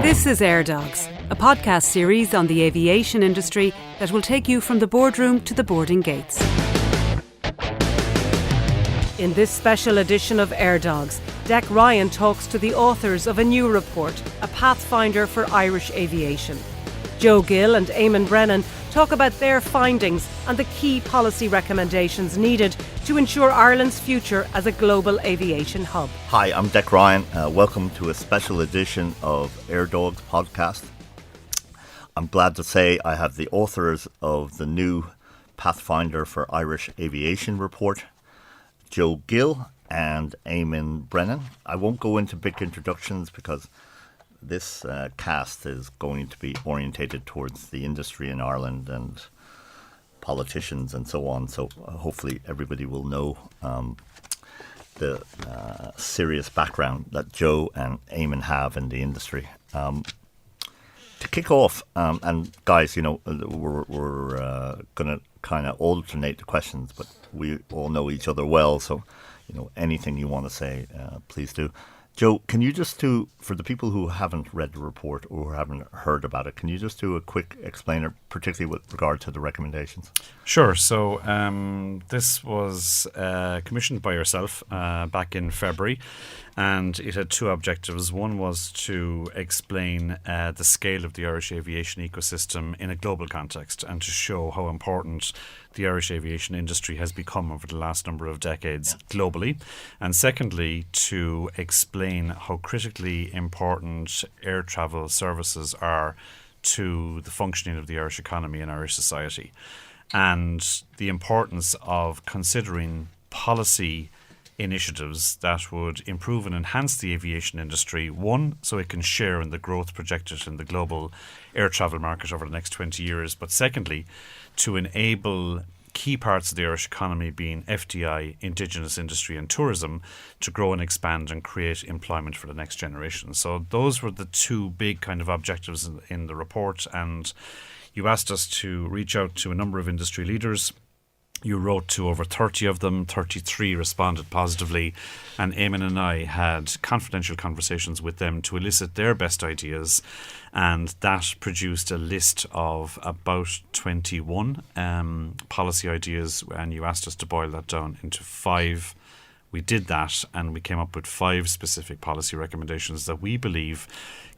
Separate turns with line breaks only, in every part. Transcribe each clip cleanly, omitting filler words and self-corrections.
This is Airdogs, a podcast series on the aviation industry that will take you from the boardroom to the boarding gates. In this special edition of Airdogs, Dec Ryan talks to the authors of a new report, a Pathfinder for Irish aviation. Gill and Eamonn Brennan talk about their findings and the key policy recommendations needed to ensure Ireland's future as a global aviation hub.
Hi, I'm Dec Ryan. Welcome to a special edition of Airdogs podcast. I'm glad to say I have the authors of the new Pathfinder for Irish Aviation report, Gill and Eamonn Brennan. I won't go into big introductions because this cast is going to be orientated towards the industry in Ireland and politicians and so on. So hopefully everybody will know the serious background that Joe and Eamonn have in the industry. To kick off, and guys, you know, we're going to kind of alternate the questions, but we all know each other well. So, you know, anything you want to say, please do. Joe, can you just do, for the people who haven't read the report or haven't heard about it, can you just do a quick explainer, particularly with regard to the recommendations?
Sure. So this was commissioned by yourself back in February, and it had two objectives. One was to explain the scale of the Irish aviation ecosystem in a global context and to show how important the Irish aviation industry has become over the last number of decades globally. And secondly, to explain how critically important air travel services are to the functioning of the Irish economy and Irish society, and the importance of considering policy initiatives that would improve and enhance the aviation industry. One, so it can share in the growth projected in the global air travel market over the next 20 years. But secondly, to enable key parts of the Irish economy, being FDI, indigenous industry and tourism, to grow and expand and create employment for the next generation. So those were the two big kind of objectives in the report. And you asked us to reach out to a number of industry leaders. You wrote to over 30 of them, 33 responded positively, and Eamonn and I had confidential conversations with them to elicit their best ideas, and that produced a list of about 21 policy ideas, and you asked us to boil that down into 5. We did that, and we came up with 5 specific policy recommendations that we believe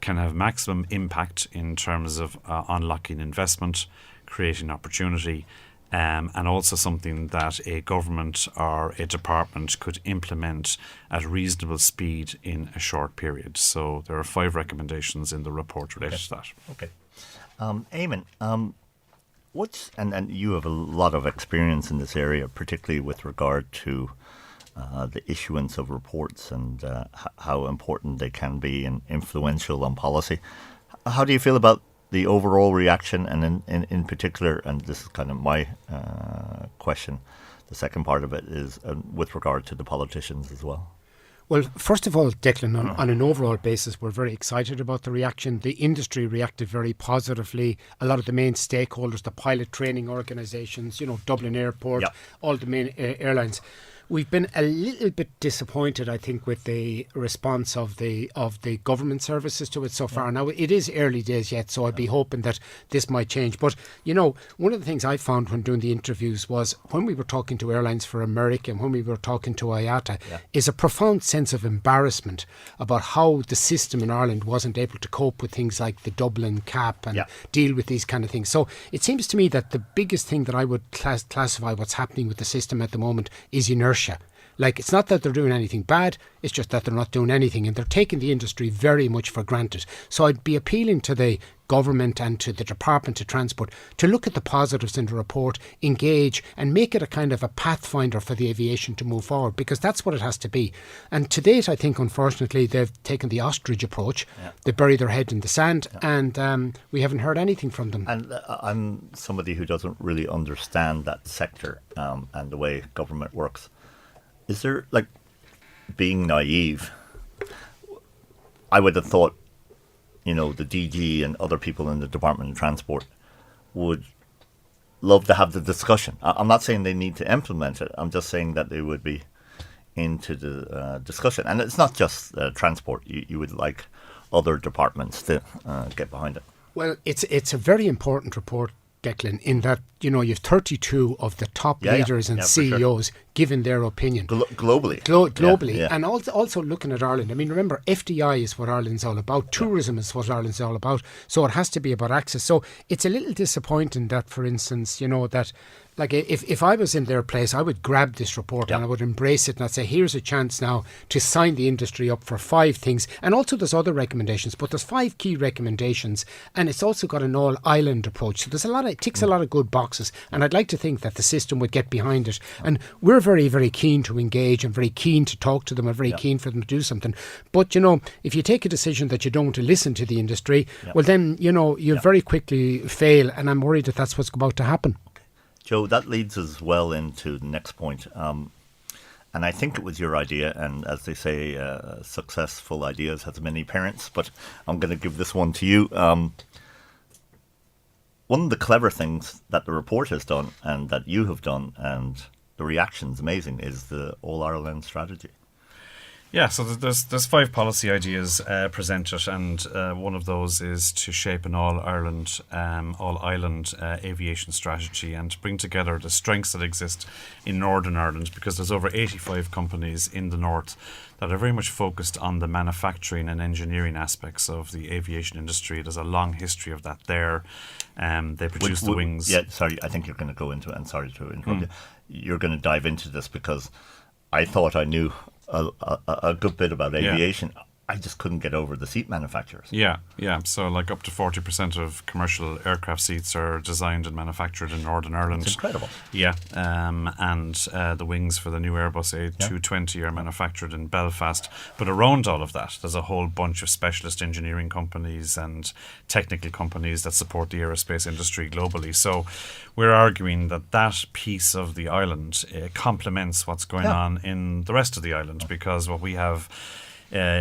can have maximum impact in terms of unlocking investment, creating opportunity, and also something that a government or a department could implement at reasonable speed in a short period. So there are 5 recommendations in the report related to that.
Okay. Eamonn, and you have a lot of experience in this area, particularly with regard to the issuance of reports and how important they can be and influential on policy. How do you feel about the overall reaction, and in particular, and this is kind of my question, the second part of it is with regard to the politicians as well?
Well, first of all, Declan, on an overall basis, we're very excited about the reaction. The industry reacted very positively. A lot of the main stakeholders, the pilot training organisations, you know, Dublin Airport, all the main airlines. We've been a little bit disappointed, I think, with the response of the government services to it so far. Now, it is early days yet, so I'd be hoping that this might change. But, you know, one of the things I found when doing the interviews was when we were talking to Airlines for America and when we were talking to IATA, is a profound sense of embarrassment about how the system in Ireland wasn't able to cope with things like the Dublin cap and deal with these kind of things. So it seems to me that the biggest thing that I would classify what's happening with the system at the moment is inertia. Like, it's not that they're doing anything bad, it's just that they're not doing anything, and they're taking the industry very much for granted. So I'd be appealing to the government and to the Department of Transport to look at the positives in the report, engage and make it a kind of a pathfinder for the aviation to move forward, because that's what it has to be. And to date, I think, unfortunately, they've taken the ostrich approach. They bury their head in the sand, and we haven't heard anything from them.
And I'm somebody who doesn't really understand that sector and the way government works. Is there, like, being naive, I would have thought, you know, the DG and other people in the Department of Transport would love to have the discussion. I'm not saying they need to implement it. I'm just saying that they would be into the discussion. And it's not just transport. You would like other departments to get behind it?
Well, it's a very important report, Declan, in that, you know, you've 32 of the top leaders and CEOs giving their opinion.
Globally.
Globally. And also looking at Ireland. I mean, remember, FDI is what Ireland's all about. Tourism is what Ireland's all about. So it has to be about access. So it's a little disappointing that, for instance, you know, that like if I was in their place, I would grab this report and I would embrace it, and I'd say, here's a chance now to sign the industry up for 5 things. And also there's other recommendations, but there's 5 key recommendations, and it's also got an all-island approach. So there's it ticks a lot of good boxes, and I'd like to think that the system would get behind it. And we're very, very keen to engage and very keen to talk to them and very keen for them to do something. But, you know, if you take a decision that you don't want to listen to the industry, well then, you know, you'll very quickly fail, and I'm worried that that's what's about to happen.
Joe, that leads us well into the next point. And I think it was your idea, and as they say, successful ideas has many parents, but I'm going to give this one to you. One of the clever things that the report has done and that you have done, and the reaction's amazing, is the All-Ireland strategy.
Yeah, so there's 5 policy ideas presented, and one of those is to shape an all-island aviation strategy and to bring together the strengths that exist in Northern Ireland, because there's over 85 companies in the north that are very much focused on the manufacturing and engineering aspects of the aviation industry. There's a long history of that there. They produce the wings.
Yeah, sorry, I think you're going to go into it, and sorry to interrupt you. You're going to dive into this because I thought I knew a good bit about aviation. I just couldn't get over the seat manufacturers. Yeah.
So like up to 40% of commercial aircraft seats are designed and manufactured in Northern Ireland.
It's incredible.
Yeah. And the wings for the new Airbus A220 are manufactured in Belfast. But around all of that, there's a whole bunch of specialist engineering companies and technical companies that support the aerospace industry globally. So we're arguing that piece of the island complements what's going on in the rest of the island, because what we have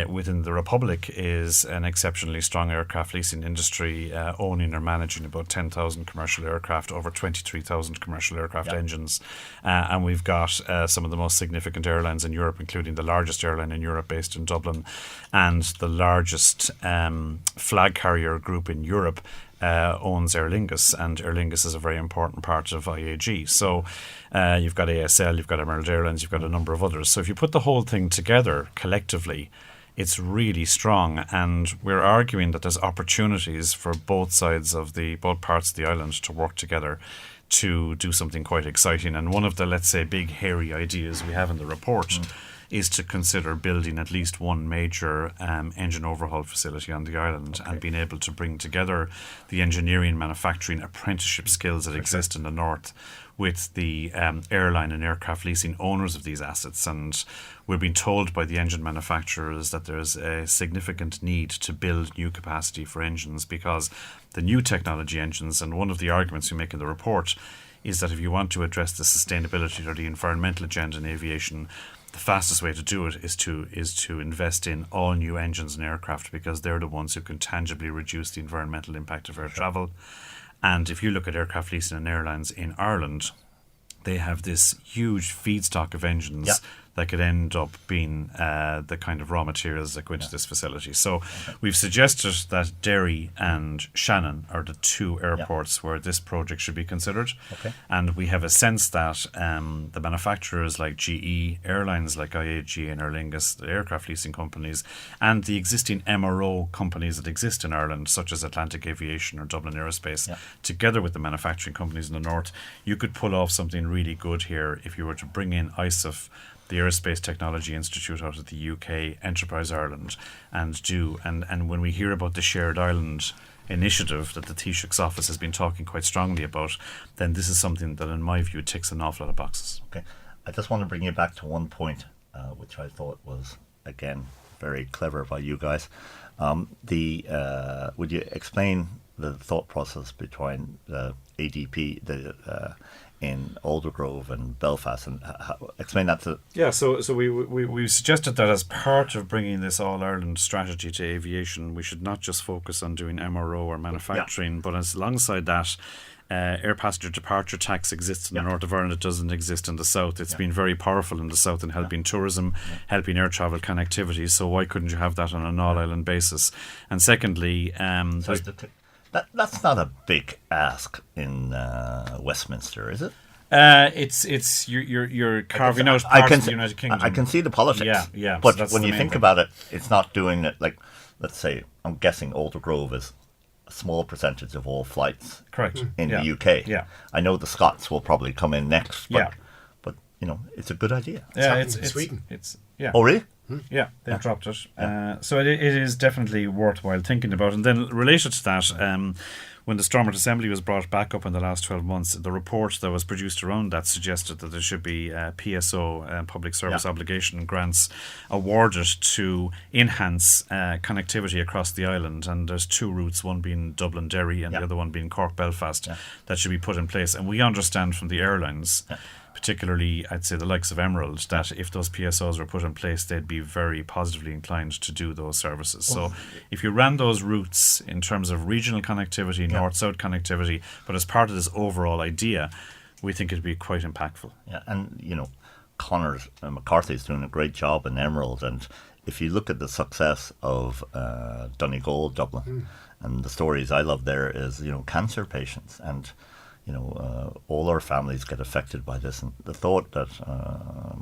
within the Republic is an exceptionally strong aircraft leasing industry, owning or managing about 10,000 commercial aircraft, over 23,000 commercial aircraft engines. And we've got some of the most significant airlines in Europe, including the largest airline in Europe based in Dublin, and the largest flag carrier group in Europe owns Aer Lingus, and Aer Lingus is a very important part of IAG. So you've got ASL, you've got Emerald Airlines, you've got a number of others. So if you put the whole thing together collectively, it's really strong, and we're arguing that there's opportunities for both parts of the island to work together to do something quite exciting. And one of the, let's say, big hairy ideas we have in the report is to consider building at least one major engine overhaul facility on the island, and being able to bring together the engineering, manufacturing, apprenticeship skills that exist in the north with the airline and aircraft leasing owners of these assets. And we're being told by the engine manufacturers that there's a significant need to build new capacity for engines, because the new technology engines, and one of the arguments we make in the report is that if you want to address the sustainability or the environmental agenda in aviation, the fastest way to do it is to invest in all new engines and aircraft, because they're the ones who can tangibly reduce the environmental impact of air travel. And if you look at aircraft leasing and airlines in Ireland, they have this huge feedstock of engines that could end up being the kind of raw materials that go into this facility. So we've suggested that Derry and Shannon are the 2 airports where this project should be considered. And we have a sense that the manufacturers like GE, airlines like IAG and Aer Lingus, the aircraft leasing companies, and the existing MRO companies that exist in Ireland, such as Atlantic Aviation or Dublin Aerospace, together with the manufacturing companies in the north, you could pull off something really good here if you were to bring in ISAF, the Aerospace Technology Institute out of the UK, Enterprise Ireland, and when we hear about the Shared Island initiative that the Taoiseach's office has been talking quite strongly about, then this is something that, in my view, ticks an awful lot of boxes.
Okay, I just want to bring you back to one point, which I thought was, again, very clever by you guys. Would you explain the thought process between the ADP, in Aldergrove and Belfast, and explain that to...
Yeah, so we suggested that as part of bringing this all-Ireland strategy to aviation, we should not just focus on doing MRO or manufacturing, but as alongside that, air passenger departure tax exists in the north of Ireland. It doesn't exist in the south. It's been very powerful in the south in helping tourism, helping air travel connectivity. So why couldn't you have that on an all-island basis? And secondly,
that's not a big ask in Westminster, is it?
It's you're carving out parts of the United Kingdom.
I can see the politics.
Yeah.
But
So
when you think about it, it's not doing it like, let's say, I'm guessing Alder Grove is a small percentage of all flights
Correct.
in the UK.
Yeah.
I know the Scots will probably come in next, but,
Yeah.
but it's a good idea.
It's
Sweden.
Oh, really?
Yeah, they've dropped it. So it is definitely worthwhile thinking about. And then related to that, when the Stormont Assembly was brought back up in the last 12 months, the report that was produced around that suggested that there should be PSO, public service obligation grants, awarded to enhance connectivity across the island. And there's two routes, one being Dublin-Derry and the other one being Cork-Belfast, that should be put in place. And we understand from the airlines, particularly, I'd say the likes of Emerald, that if those PSOs were put in place, they'd be very positively inclined to do those services. So if you ran those routes in terms of regional connectivity, north-south connectivity, but as part of this overall idea, we think it'd be quite impactful.
Yeah, and, Connor McCarthy's doing a great job in Emerald, and if you look at the success of Donegal, Dublin, and the stories I love there is, cancer patients, and all our families get affected by this, and the thought that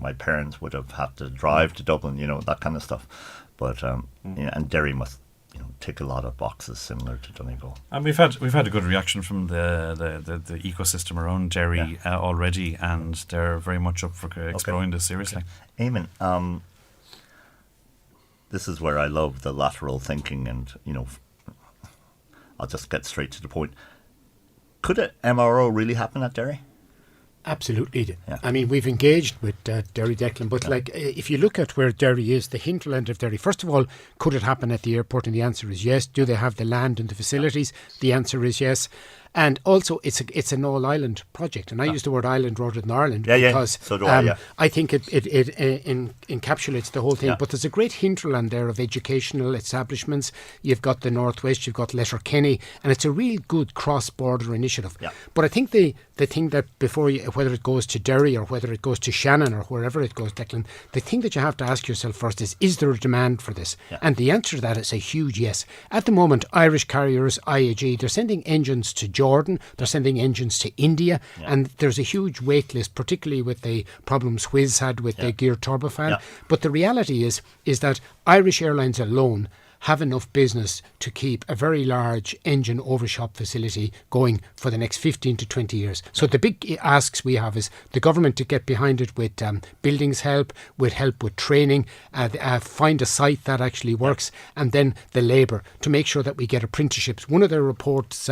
my parents would have had to drive to Dublin, that kind of stuff. But and Derry must, tick a lot of boxes similar to Donegal.
And we've had a good reaction from the ecosystem around Derry already, and they're very much up for exploring this seriously.
Okay. Eamon, this is where I love the lateral thinking, and I'll just get straight to the point. Could an MRO really happen at Derry?
Absolutely.
Yeah.
I mean, we've engaged with Derry, Declan, but if you look at where Derry is, the hinterland of Derry, first of all, could it happen at the airport? And the answer is yes. Do they have the land and the facilities? The answer is yes. And also, it's an all-island project. And I use the word island rather than Ireland because
so do I,
I think it encapsulates the whole thing. Yeah. But there's a great hinterland there of educational establishments. You've got the Northwest, you've got Letterkenny, and it's a real good cross-border initiative. Yeah. But I think the thing that before you, whether it goes to Derry or whether it goes to Shannon or wherever it goes, Declan, the thing that you have to ask yourself first is there a demand for this? Yeah. And the answer to that is a huge yes. At the moment, Irish carriers, IAG, they're sending engines to Jordan, they're sending engines to India, and there's a huge wait list, particularly with the problems Wizz had with the geared turbofan. Yeah. But the reality is that Irish Airlines alone have enough business to keep a very large engine overshop facility going for the next 15 to 20 years. So the big asks we have is the government to get behind it with buildings help with training, find a site that actually works, and then the labour to make sure that we get apprenticeships. One of the report's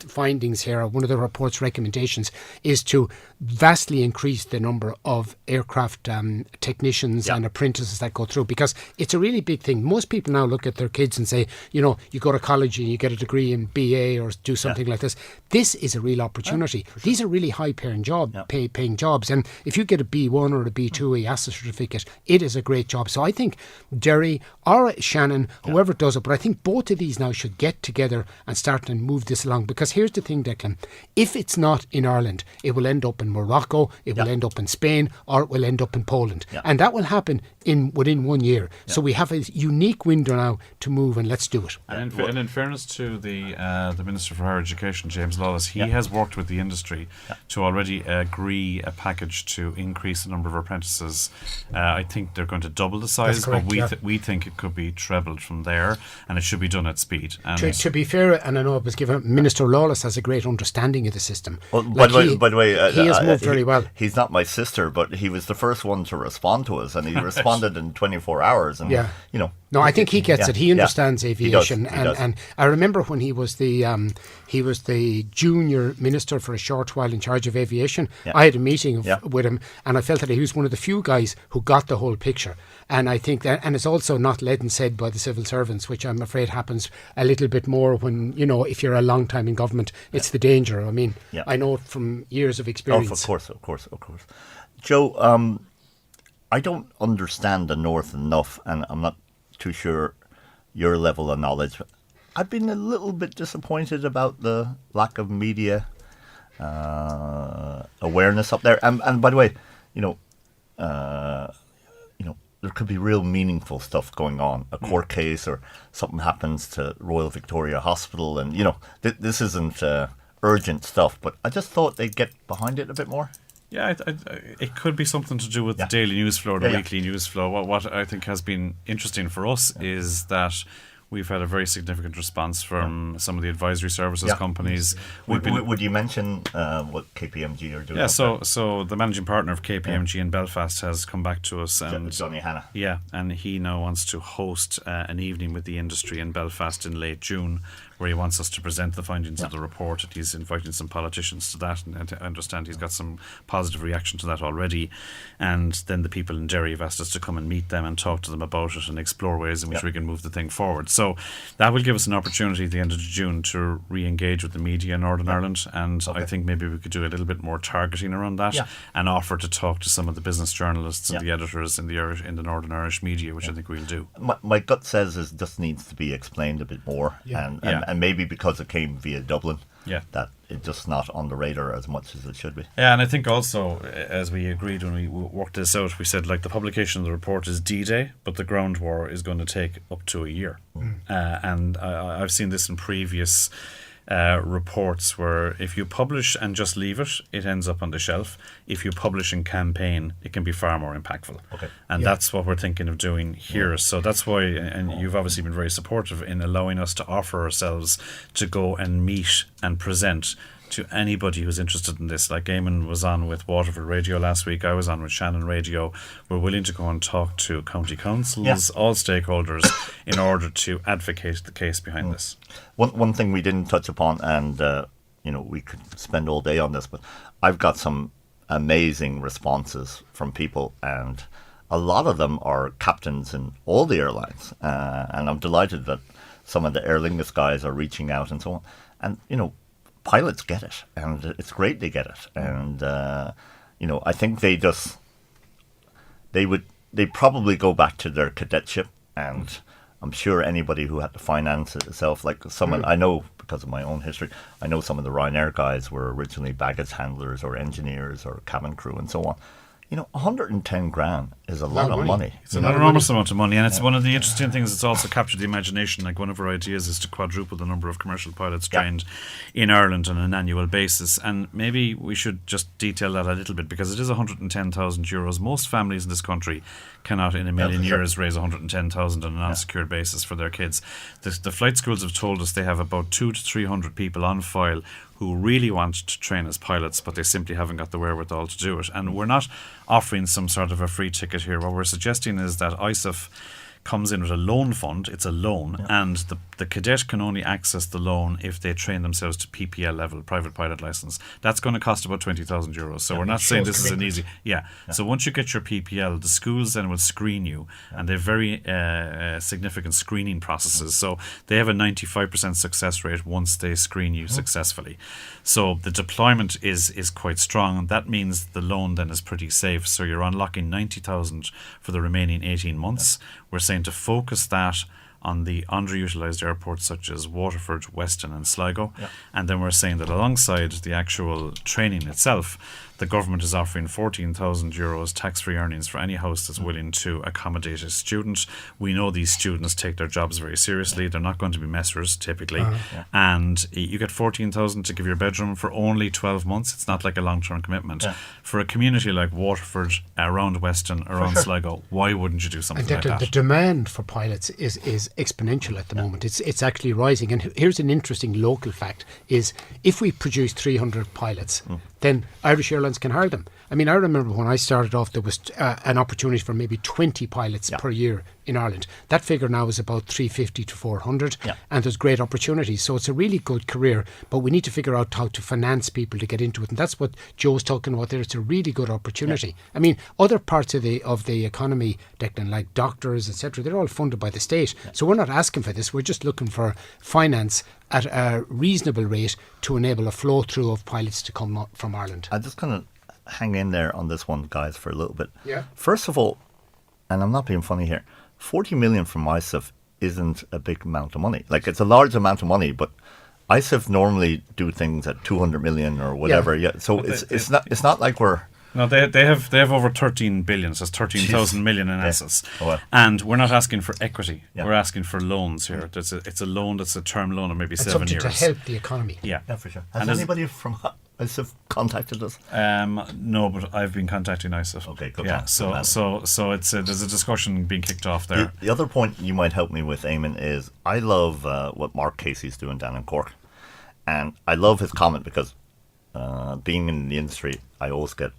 findings here, one of the report's recommendations is to vastly increase the number of aircraft technicians and apprentices that go through, because it's a really big thing. Most people now look at their kids and say, you go to college and you get a degree in BA or do something like this. This is a real opportunity. Sure. These are really high-paying paying jobs, and if you get a B1 or a B2 a EASA certificate, it is a great job. So I think Derry or Shannon, whoever does it, but I think both of these now should get together and start and move this along, because here's the thing, Declan, if it's not in Ireland, it will end up in Morocco, it will end up in Spain, or it will end up in Poland, and that will happen within 1 year. So we have a unique window now to move, and let's do it.
And in fairness to the Minister for Higher Education, James Lawless, he has worked with the industry to already agree a package to increase the number of apprentices. I think they're going to double the size, but we think it could be trebled from there, and it should be done at speed. And
to be fair, and I know it was given, Minister Lawless has a great understanding of the system.
Well, by the way,
he has moved very well.
He's not my sister, but he was the first one to respond to us, and he responded in 24 hours. And
no, I think he gets it. He understands aviation,
he does.
And I remember when he was the junior minister for a short while in charge of aviation. I had a meeting with him, and I felt that he was one of the few guys who got the whole picture. And I think that, and it's also not led and said by the civil servants, which I'm afraid happens a little bit more when if you're a long time in government, it's the danger. I mean, I know it from years of experience.
Oh, of course. Joe, I don't understand the North enough, and I'm not too sure your level of knowledge. I've been a little bit disappointed about the lack of media awareness up there. And by the way, there could be real meaningful stuff going on, a court case or something happens to Royal Victoria Hospital, and this isn't urgent stuff, but I just thought they'd get behind it a bit more.
Yeah, it could be something to do with the daily news flow, the weekly news flow. What I think has been interesting for us is that we've had a very significant response from some of the advisory services companies.
Would you mention what KPMG are doing?
Yeah, so the managing partner of KPMG in Belfast has come back to us, and
Johnny Hanna.
Yeah, and he now wants to host an evening with the industry in Belfast in late June, where he wants us to present the findings of the report. And he's inviting some politicians to that, and I understand he's got some positive reaction to that already. And then the people in Derry have asked us to come and meet them and talk to them about it and explore ways in which we can move the thing forward. So that will give us an opportunity at the end of June to re-engage with the media in Northern Ireland, and I think maybe we could do a little bit more targeting around that and offer to talk to some of the business journalists and the editors in the Northern Irish media, which I think we'll do.
My gut says it just needs to be explained a bit more, and maybe because it came via Dublin, that it's just not on the radar as much as it should be.
Yeah, and I think also, as we agreed when we worked this out, we said, like, the publication of the report is D-Day, but the ground war is going to take up to a year. And I've seen this in previous reports where if you publish and just leave it, it ends up on the shelf. If you publish and campaign, it can be far more impactful. And that's what we're thinking of doing here. So that's why, and you've obviously been very supportive in allowing us to offer ourselves to go and meet and present to anybody who's interested in this. Like Eamon was on with Waterford Radio last week, I was on with Shannon Radio. We're willing to go and talk to county councils, all stakeholders, in order to advocate the case behind this.
One thing we didn't touch upon, and we could spend all day on this, but I've got some amazing responses from people, and a lot of them are captains in all the airlines, and I'm delighted that some of the Aer Lingus guys are reaching out and so on. And pilots get it, and it's great they get it, and I think they'd probably go back to their cadetship, and I'm sure anybody who had to finance it itself, like someone I know because of my own history, I know some of the Ryanair guys were originally baggage handlers or engineers or cabin crew and so on. 110 grand is a lot of money.
It's an enormous amount of money, and it's one of the interesting things. It's also captured the imagination. Like, one of our ideas is to quadruple the number of commercial pilots trained in Ireland on an annual basis, and maybe we should just detail that a little bit, because it is 110,000 euros. Most families in this country cannot in a million years raise 110,000 on an unsecured basis for their kids. The flight schools have told us they have about 200 to 300 people on file who really want to train as pilots, but they simply haven't got the wherewithal to do it. And we're not offering some sort of a free ticket here. What we're suggesting is that ISAF comes in with a loan fund. It's a loan, and the cadet can only access the loan if they train themselves to PPL level, private pilot license. That's going to cost about 20,000 euros. So we're not saying this is an easy... So once you get your PPL, the schools then will screen you, and they have very significant screening processes. So they have a 95% success rate once they screen you successfully. So the deployment is quite strong, and that means the loan then is pretty safe. So you're unlocking 90,000 for the remaining 18 months. We're saying to focus that on the underutilised airports such as Waterford, Weston and Sligo. And then we're saying that alongside the actual training itself, the government is offering 14,000 euros tax-free earnings for any house that's willing to accommodate a student. We know these students take their jobs very seriously. They're not going to be messers, typically. And you get 14,000 to give your bedroom for only 12 months. It's not like a long-term commitment. For a community like Waterford, around Weston, around Sligo, why wouldn't you do something like that?
The demand for pilots is exponential at the moment. It's actually rising. And here's an interesting local fact, is if we produce 300 pilots, then Irish Airlines can hire them. I mean, I remember when I started off, there was an opportunity for maybe 20 pilots per year in Ireland. That figure now is about 350 to 400, and there's great opportunities. So it's a really good career, but we need to figure out how to finance people to get into it. And that's what Joe's talking about there. It's a really good opportunity. I mean, other parts of the economy, Declan, like doctors, etc., they're all funded by the state. So we're not asking for this. We're just looking for finance at a reasonable rate to enable a flow through of pilots to come from Ireland.
I just kind of hang in there on this one, guys, for a little bit.
Yeah.
First of all, and I'm not being funny here, 40 million from ISAF isn't a big amount of money. Like, it's a large amount of money, but ISIF normally do things at 200 million or whatever. Yeah. So it's not like we're.
No, they have over 13 billion, so it's 13,000 million in assets.
Oh, well.
And we're not asking for equity.
Yeah.
We're asking for loans here. It's a loan that's a term loan of maybe 7 years.
Something to help the economy.
Yeah.
Yeah, for sure. Has anybody from ISIF contacted us?
No, but I've been contacting ISIF.
Okay, good.
Yeah, so it's there's a discussion being kicked off there.
The other point you might help me with, Eamon, is I love what Mark Casey's doing down in Cork. And I love his comment because being in the industry, I always get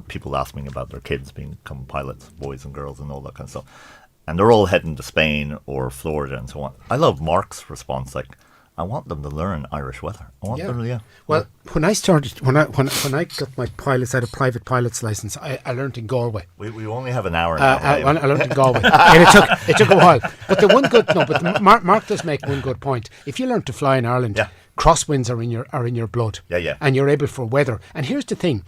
people asking about their kids becoming pilots, boys and girls and all that kind of stuff. And they're all heading to Spain or Florida and so on. I love Mark's response, like, I want them to learn Irish weather. I want them to,
Well, when I started, when I got my pilots, I had a private pilot's license. I learned in Galway.
We only have an hour now.
I learned in Galway, and it took a while. But the one good Mark does make one good point. If you learn to fly in Ireland, crosswinds are in your blood.
Yeah.
And you're able for weather. And here's the thing: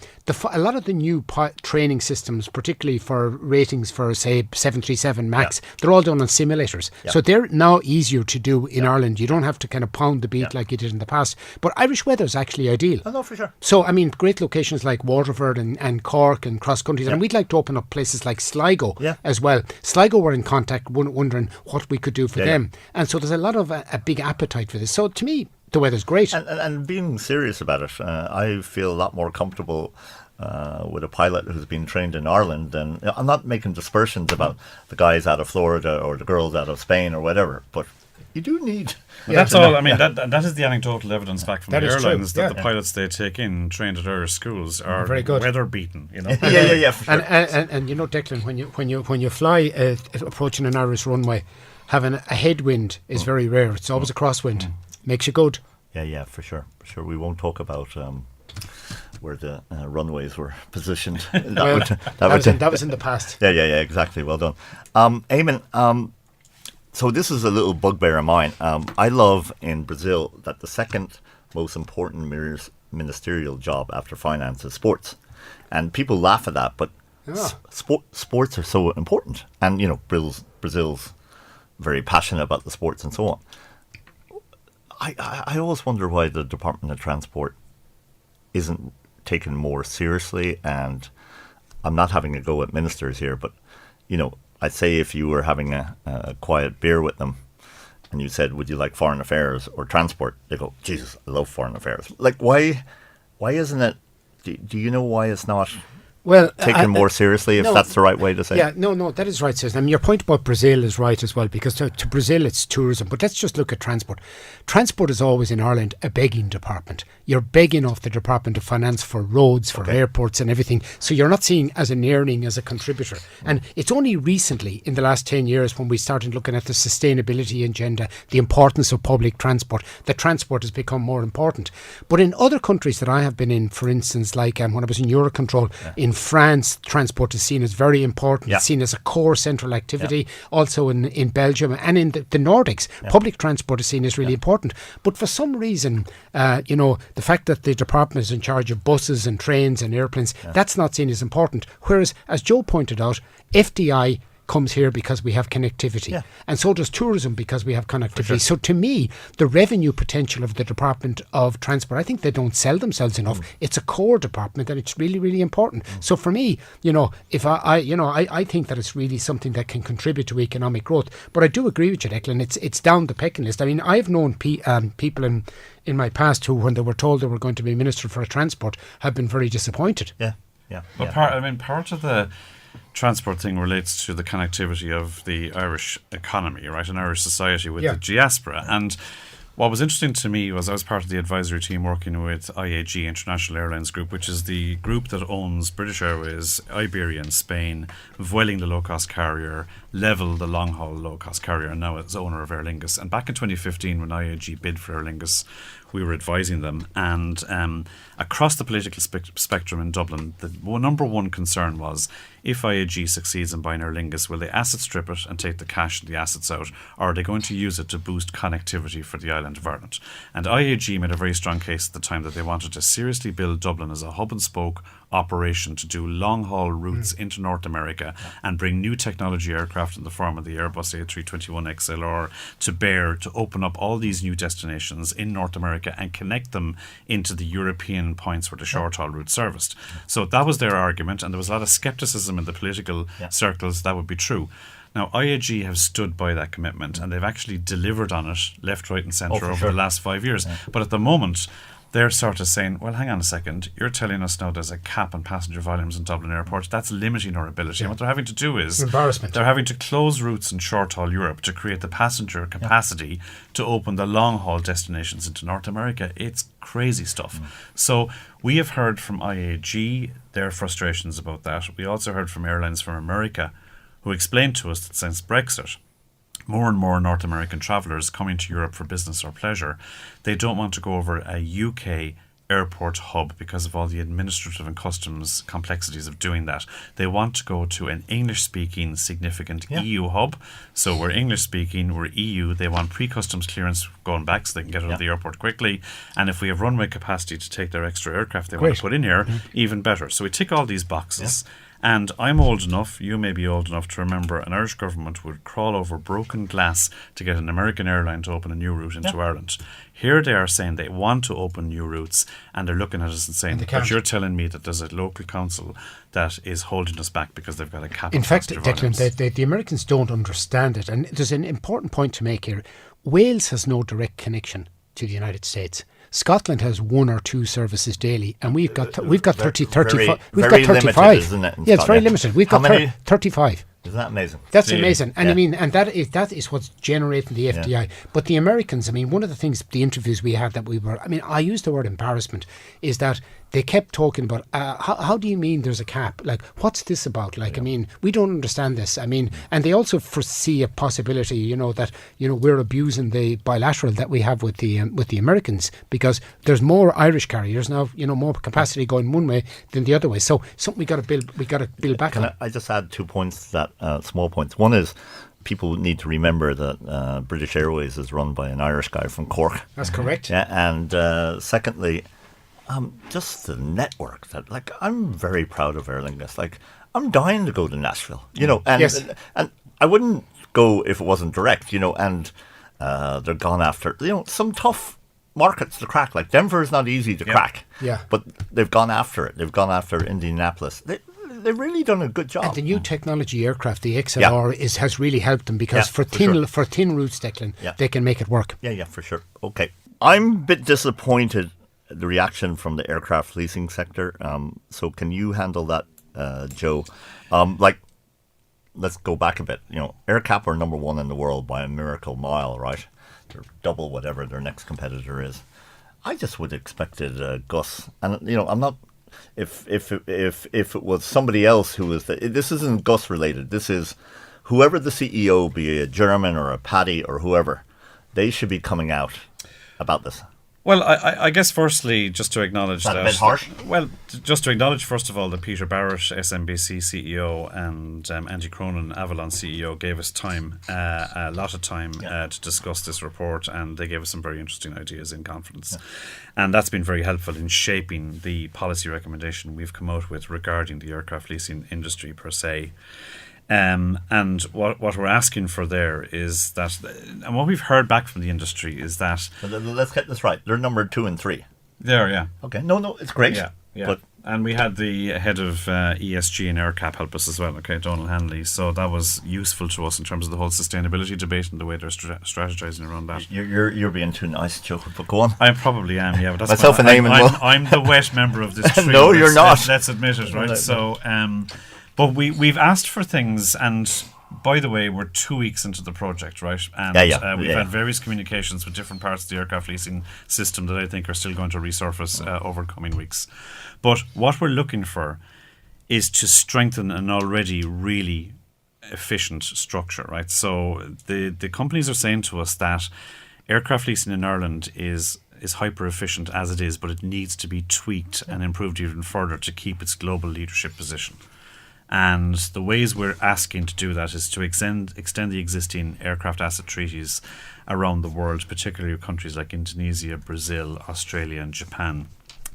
a lot of the new training systems, particularly for ratings for say 737 Max, they're all done on simulators. Yeah. So they're now easier to do in Ireland. You don't have to kind of pound the beat like you did in the past. But Irish weather is actually ideal.
Oh, no, for sure.
So I mean, great locations like Waterford and Cork and cross countries, and we'd like to open up places like Sligo as well. Sligo were in contact, wondering what we could do for them, and so there's a lot of a big appetite for this. So to me, the weather's great.
And being serious about it, I feel a lot more comfortable with a pilot who's been trained in Ireland than... I'm not making dispersions about the guys out of Florida or the girls out of Spain or whatever, but you do need...
That's all. I mean, that is the anecdotal evidence back from the airlines
true.
that the pilots they take in, trained at Irish schools, are
very good.
weather beaten. You know.
yeah, for sure.
And you know, Declan, when you fly approaching an Irish runway, having a headwind is very rare. It's always a crosswind. Makes you good.
Yeah, for sure. We won't talk about where the runways were positioned.
That was in the past.
Yeah, exactly. Well done. Eamon, so this is a little bugbear of mine. I love in Brazil that the second most important ministerial job after finance is sports. And people laugh at that, but sports are so important. And, you know, Brazil's very passionate about the sports and so on. I always wonder why the Department of Transport isn't taken more seriously, and I'm not having a go at ministers here, but, you know, I'd say if you were having a quiet beer with them and you said, would you like foreign affairs or transport? They go, Jesus, I love foreign affairs. Like, why isn't it, do you know why it's not... taken more seriously, if that's the right way to say it.
Yeah, no, that is right, Susan. I mean, your point about Brazil is right as well, because to Brazil it's tourism. But let's just look at transport. Transport is always in Ireland a begging department. You're begging off the Department of Finance for roads, for airports and everything. So you're not seen as an earning, as a contributor. And it's only recently, in the last 10 years, when we started looking at the sustainability agenda, the importance of public transport, that transport has become more important. But in other countries that I have been in, for instance, like when I was in Eurocontrol, in France, transport is seen as very important. It's seen as a core central activity. Also in Belgium and in the Nordics, public transport is seen as really important. But for some reason, you know, the fact that the department is in charge of buses and trains and airplanes, that's not seen as important. Whereas, as Joe pointed out, FDI comes here because we have connectivity, and so does tourism because we have connectivity. Sure. So to me, the revenue potential of the Department of Transport, I think they don't sell themselves enough. It's a core department and it's really, really important. So for me, you know, if I think that it's really something that can contribute to economic growth. But I do agree with you, Declan, it's down the pecking list. I mean, I've known people in my past who, when they were told they were going to be Minister for Transport, have been very disappointed.
But part of the transport thing relates to the connectivity of the Irish economy, right, and Irish society with the diaspora. And what was interesting to me was I was part of the advisory team working with IAG, International Airlines Group, which is the group that owns British Airways, Iberia in Spain, Vueling, the low-cost carrier, Level, the long-haul low-cost carrier, and now it's owner of Aer Lingus. And back in 2015, when IAG bid for Aer Lingus, we were advising them, and across the political spectrum in Dublin, the number one concern was, if IAG succeeds in buying Aer Lingus, will they asset strip it and take the cash and the assets out, or are they going to use it to boost connectivity for the island island of Ireland. And IAG made a very strong case at the time that they wanted to seriously build Dublin as a hub and spoke operation to do long-haul routes into North America and bring new technology aircraft in the form of the Airbus A321XLR to bear to open up all these new destinations in North America and connect them into the European points where the short-haul route serviced. So that was their argument, and there was a lot of scepticism in the political circles that would be true. Now, IAG have stood by that commitment, and they've actually delivered on it left, right and centre over the last 5 years. But at the moment, they're sort of saying, well, hang on a second, you're telling us now there's a cap on passenger volumes in Dublin Airport. That's limiting our ability. And what they're having to do is they're having to close routes in short-haul Europe to create the passenger capacity to open the long-haul destinations into North America. It's crazy stuff. So we have heard from IAG their frustrations about that. We also heard from airlines from America who explained to us that since Brexit, more and more North American travellers coming to Europe for business or pleasure, they don't want to go over a UK airport hub because of all the administrative and customs complexities of doing that. They want to go to an English-speaking significant EU hub. So we're English-speaking, we're EU. They want pre-customs clearance going back so they can get out of the airport quickly. And if we have runway capacity to take their extra aircraft they want to put in here, even better. So we tick all these boxes. And I'm old enough, you may be old enough to remember an Irish government would crawl over broken glass to get an American airline to open a new route into Ireland. Here they are saying they want to open new routes, and they're looking at us and saying, but you're telling me that there's a local council that is holding us back because they've got a cap.
In fact, Declan, the Americans don't understand it. And there's an important point to make here. Wales has no direct connection to the United States. Scotland has 1 or 2 services daily, and we've got 35. We've got 35.
Limited, isn't it,
it's very limited. We've got 35.
Isn't that amazing?
That's amazing. And I mean, and that is what's generating the FDI. Yeah. But the Americans, I mean, one of the things, the interviews we had that I used the word embarrassment, is that they kept talking about, how do you mean there's a cap? Like, what's this about? Like, I mean, we don't understand this. I mean, and they also foresee a possibility, that, we're abusing the bilateral that we have with the Americans, because there's more Irish carriers now, more capacity going one way than the other way. So something we got to build back on.
I just add 2 points to that, small points. One is, people need to remember that British Airways is run by an Irish guy from Cork.
That's correct.
Yeah, and secondly, just the network that, I'm very proud of Aer Lingus. I'm dying to go to Nashville, and I wouldn't go if it wasn't direct, and they're gone after, some tough markets to crack. Like Denver is not easy to crack, but they've gone after it. They've gone after Indianapolis. They've really done a good job.
And the new technology aircraft, the XLR, has really helped them, because for thin routes, Declan, they can make it work.
Yeah, for sure. Okay, I'm a bit disappointed the reaction from the aircraft leasing sector. So can you handle that, Joe? Let's go back a bit. AirCap are number 1 in the world by a miracle mile, right? They're double whatever their next competitor is. I just would have expected Gus, and I'm not. If it was somebody else who was this isn't Gus related. This is whoever the CEO, be a German or a Paddy or whoever, they should be coming out about this.
Well, I guess firstly, just to acknowledge that.
A bit harsh?
Well, just to acknowledge first of all that Peter Barrett, SMBC CEO, and Andy Cronin, Avalon CEO, gave us time, a lot of time to discuss this report, and they gave us some very interesting ideas in confidence. And that's been very helpful in shaping the policy recommendation we've come out with regarding the aircraft leasing industry per se. And what we're asking for there is that, and what we've heard back from the industry is that...
Let's get this right. They're number 2 and 3.
There, yeah.
Okay. No, it's great.
Yeah.
But
and we had the head of ESG and AirCap help us as well, Donald Hanley. So that was useful to us in terms of the whole sustainability debate and the way they're strategizing around that.
You're being too nice, Joe, but go on.
I probably am, yeah. But that's
myself and Eamon.
I'm the wet member of this trio.
No, you're not.
Let's admit it, right? So... But we've asked for things, and by the way, we're 2 weeks into the project, right? And we've had various communications with different parts of the aircraft leasing system that I think are still going to resurface over coming weeks. But what we're looking for is to strengthen an already really efficient structure, right? So the companies are saying to us that aircraft leasing in Ireland is hyper efficient as it is, but it needs to be tweaked and improved even further to keep its global leadership position. And the ways we're asking to do that is to extend the existing aircraft asset treaties around the world, particularly with countries like Indonesia, Brazil, Australia and Japan.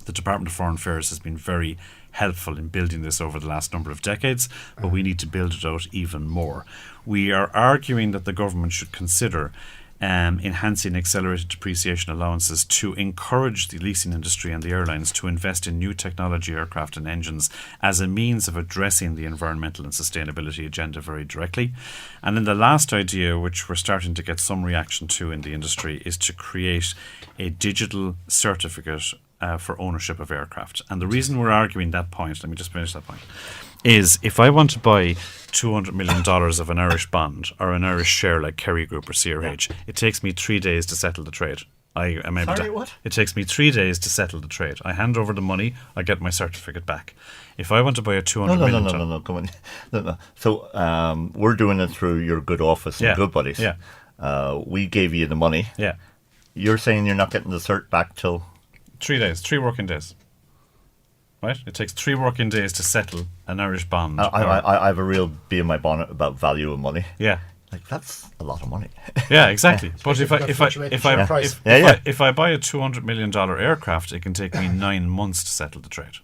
The Department of Foreign Affairs has been very helpful in building this over the last number of decades, but we need to build it out even more. We are arguing that the government should consider enhancing accelerated depreciation allowances to encourage the leasing industry and the airlines to invest in new technology aircraft and engines as a means of addressing the environmental and sustainability agenda very directly. And then the last idea, which we're starting to get some reaction to in the industry, is to create a digital certificate for ownership of aircraft. And the reason we're arguing that point, let me just finish that point, is if I want to buy $200 million of an Irish bond or an Irish share like Kerry Group or CRH, it takes me 3 days to settle the trade.
What?
It takes me 3 days to settle the trade. I hand over the money, I get my certificate back. If I want to buy a $200 million...
No, come on. No. So we're doing it through your good office and Good Buddies.
Yeah.
We gave you the money.
Yeah.
You're saying you're not getting the cert back till...
3 days, 3 working days. Right? It takes 3 working days to settle an Irish bond.
I have a real bee in my bonnet about value of money.
Yeah.
Like, that's a lot of money.
Yeah, exactly. But if I buy a $200 million aircraft, it can take me 9 months to settle the trade.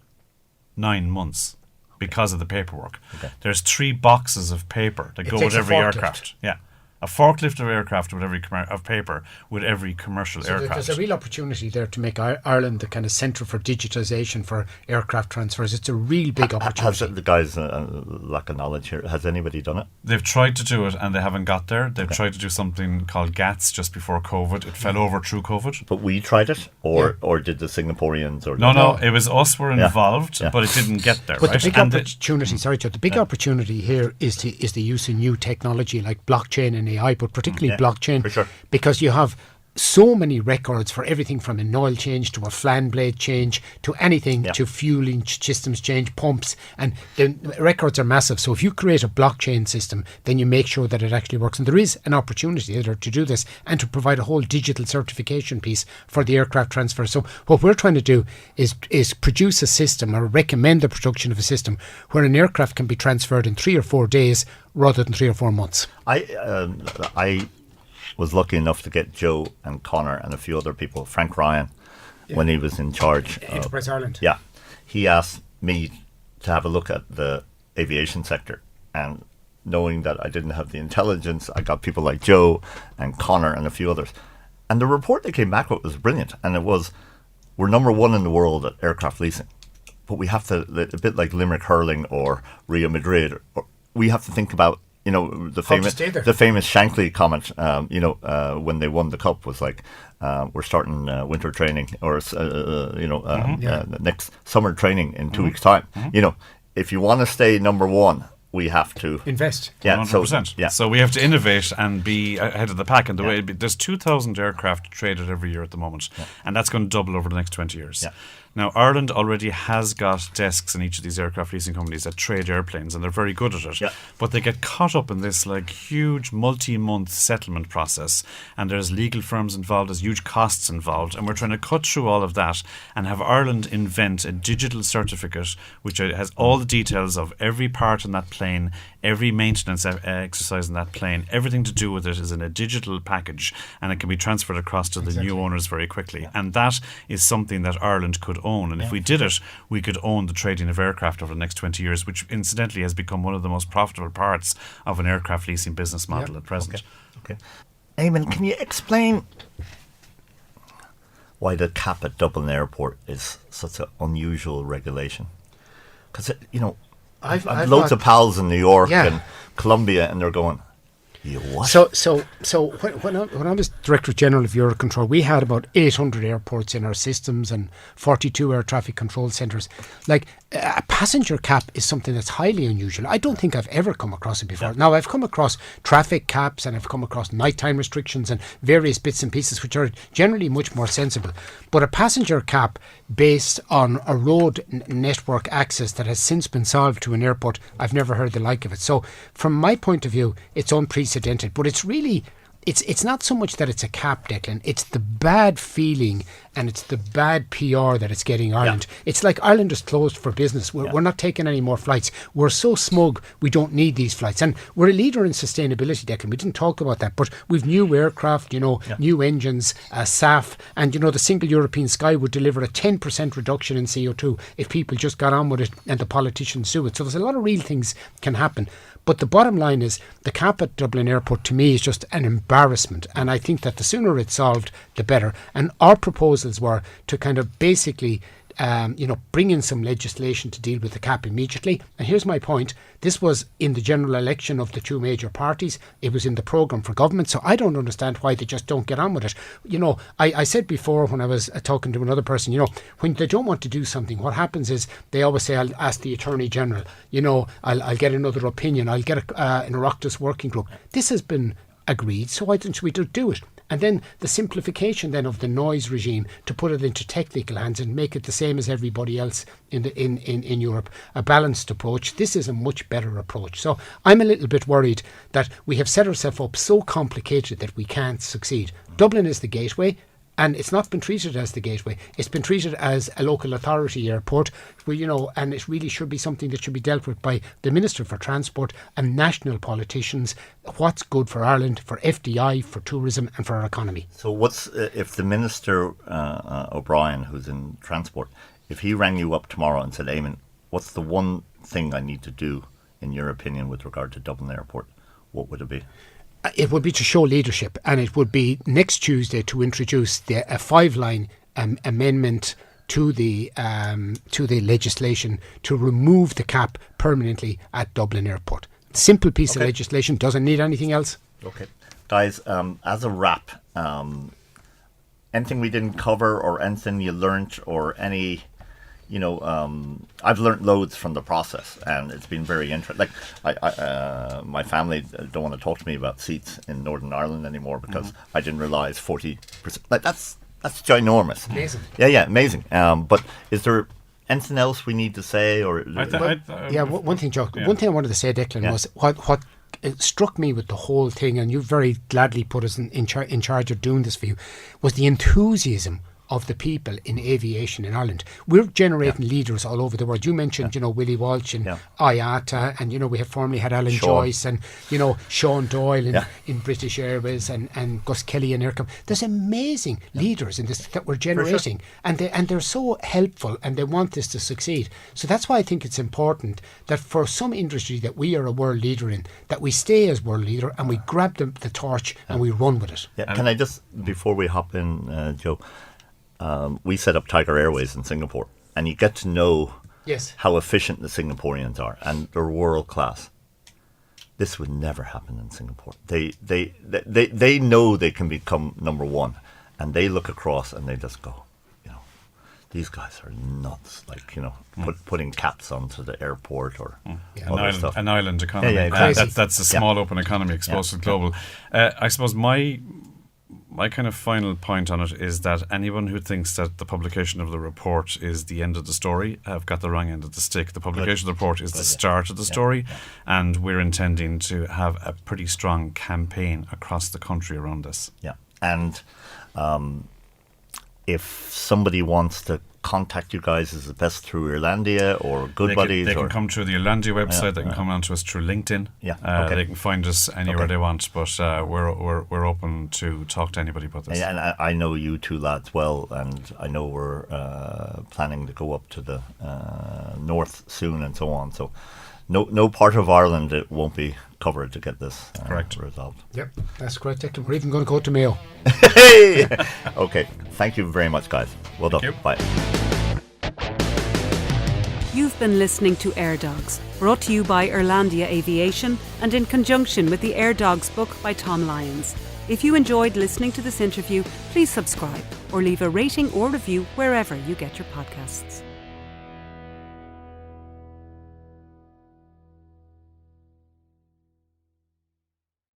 9 months because of the paperwork.
Okay.
There's 3 boxes of paper that go with every aircraft. Yeah. A forklift of aircraft with every of paper with every commercial aircraft.
There's a real opportunity there to make Ireland the kind of centre for digitisation for aircraft transfers. It's a real big opportunity.
Has the guys lack of knowledge here? Has anybody done it?
They've tried to do it and they haven't got there. They've tried to do something called GATS just before COVID. It fell over through COVID.
But we tried it, or did the Singaporeans? Or
No. It was us were involved, but it didn't get there.
But
right?
the big opportunity, the big opportunity here is the use of new technology like blockchain and AI, but particularly blockchain,
for sure.
Because you have so many records for everything from an oil change to a flan blade change to anything to fueling systems change, pumps, and the records are massive. So if you create a blockchain system, then you make sure that it actually works. And there is an opportunity there to do this and to provide a whole digital certification piece for the aircraft transfer. So what we're trying to do is produce a system or recommend the production of a system where an aircraft can be transferred in 3 or 4 days rather than 3 or 4 months.
I was lucky enough to get Joe and Connor and a few other people, Frank Ryan, when he was in charge.
Enterprise Ireland.
Yeah. He asked me to have a look at the aviation sector. And knowing that I didn't have the intelligence, I got people like Joe and Connor and a few others. And the report they came back with was brilliant. And it was, we're number 1 in the world at aircraft leasing. But we have to, a bit like Limerick hurling or Real Madrid, we have to think about, the famous Shankly comment, when they won the cup was like, we're starting winter training or, next summer training in 2 weeks' time. If you want to stay number 1, we have to
invest.
Yeah, 100%. So we have to innovate and be ahead of the pack. And there's 2,000 aircraft traded every year at the moment, and that's going to double over the next 20 years. Yeah. Now, Ireland already has got desks in each of these aircraft leasing companies that trade airplanes, and they're very good at it. Yeah. But they get caught up in this huge multi-month settlement process, and there's legal firms involved, there's huge costs involved, and we're trying to cut through all of that and have Ireland invent a digital certificate which has all the details of every part in that plane, every maintenance exercise in that plane, everything to do with it is in a digital package, and it can be transferred across to the new owners very quickly. Yeah. And that is something that Ireland could own. And if we did it, we could own the trading of aircraft over the next 20 years, which incidentally has become one of the most profitable parts of an aircraft leasing business model at present.
Okay. Eamonn, can you explain why the cap at Dublin Airport is such an unusual regulation? Because, I've loads of pals in New York and Colombia, and they're going, what?
So when I was Director General of Eurocontrol, we had about 800 airports in our systems and 42 air traffic control centres. Like, a passenger cap is something that's highly unusual. I don't think I've ever come across it before. Yeah. Now, I've come across traffic caps and I've come across nighttime restrictions and various bits and pieces which are generally much more sensible. But a passenger cap based on a road network access that has since been solved to an airport, I've never heard the like of it. So from my point of view, it's unprecedented, but it's really it's not so much that it's a cap, Declan. It's the bad feeling and it's the bad PR that it's getting Ireland. Yeah. It's like Ireland is closed for business. We're not taking any more flights. We're so smug, we don't need these flights. And we're a leader in sustainability, Declan. We didn't talk about that, but we've new aircraft, new engines, SAF, and, the single European sky would deliver a 10% reduction in CO2 if people just got on with it and the politicians do it. So there's a lot of real things can happen. But the bottom line is the cap at Dublin Airport to me is just an embarrassment. And I think that the sooner it's solved, the better. And our proposals were to kind of basically, bring in some legislation to deal with the cap immediately. And here's my point. This was in the general election of the two major parties. It was in the programme for government. So I don't understand why they just don't get on with it. I said before when I was talking to another person, when they don't want to do something, what happens is they always say, I'll ask the Attorney General, I'll get another opinion. I'll get an Oireachtas working group. This has been agreed. So why don't we do it? And then the simplification then of the noise regime to put it into technical hands and make it the same as everybody else in Europe, a balanced approach. This is a much better approach. So I'm a little bit worried that we have set ourselves up so complicated that we can't succeed. Dublin is the gateway. And it's not been treated as the gateway. It's been treated as a local authority airport, where, and it really should be something that should be dealt with by the Minister for Transport and national politicians. What's good for Ireland, for FDI, for tourism and for our economy.
So what's, if the Minister, O'Brien, who's in Transport, if he rang you up tomorrow and said, Eamon, what's the one thing I need to do, in your opinion, with regard to Dublin Airport, what would it be?
It would be to show leadership, and it would be next Tuesday to introduce a 5-line amendment to the legislation to remove the cap permanently at Dublin Airport. Simple piece of legislation, doesn't need anything else.
Okay. Guys, as a wrap, anything we didn't cover or anything you learnt or any... I've learnt loads from the process, and it's been very interesting. Like, my family don't want to talk to me about seats in Northern Ireland anymore because I didn't realise 40%. Like, that's ginormous.
Amazing.
Yeah, amazing. But is there anything else we need to say? Or
one thing, Joe. Yeah. One thing I wanted to say, Declan, was what it struck me with the whole thing, and you very gladly put us in charge of doing this for you, was the enthusiasm of the people in aviation in Ireland. We're generating leaders all over the world. You mentioned, Willie Walsh and IATA, and, we have formerly had Alan Joyce and, Sean Doyle in British Airways and Gus Kelly in Aircom. There's amazing leaders in this that we're generating, and they're so helpful, and they want this to succeed. So that's why I think it's important that for some industry that we are a world leader in, that we stay as world leader and we grab the torch and we run with it.
Yeah. Can I just, before we hop in, Joe, we set up Tiger Airways in Singapore, and you get to know how efficient the Singaporeans are, and they're world class. This would never happen in Singapore. They know they can become number one, and they look across and they just go, these guys are nuts. Like, putting caps onto the airport or other stuff.
An island economy. That's a small open economy exposed to global. I suppose my kind of final point on it is that anyone who thinks that the publication of the report is the end of the story have got the wrong end of the stick. The publication of the report is the start of the story, and we're intending to have a pretty strong campaign across the country around this.
Yeah, and if somebody wants to contact you guys, is it best through Irlandia or Goodbuddies?
They can come through the Irlandia website. They can come on to us through LinkedIn. They can find us anywhere they want. But we're open to talk to anybody about this.
And I know you two lads well, and I know we're planning to go up to the north soon and so on. So no part of Ireland it won't be covered to get this resolved.
Yep, that's correct. We're even going to go to Mayo.
Okay, thank you very much, guys. Well done. Bye.
You've been listening to Airdogs, brought to you by Irlandia Aviation and in conjunction with the Airdogs book by Tom Lyons. If you enjoyed listening to this interview, please subscribe or leave a rating or review wherever you get your podcasts.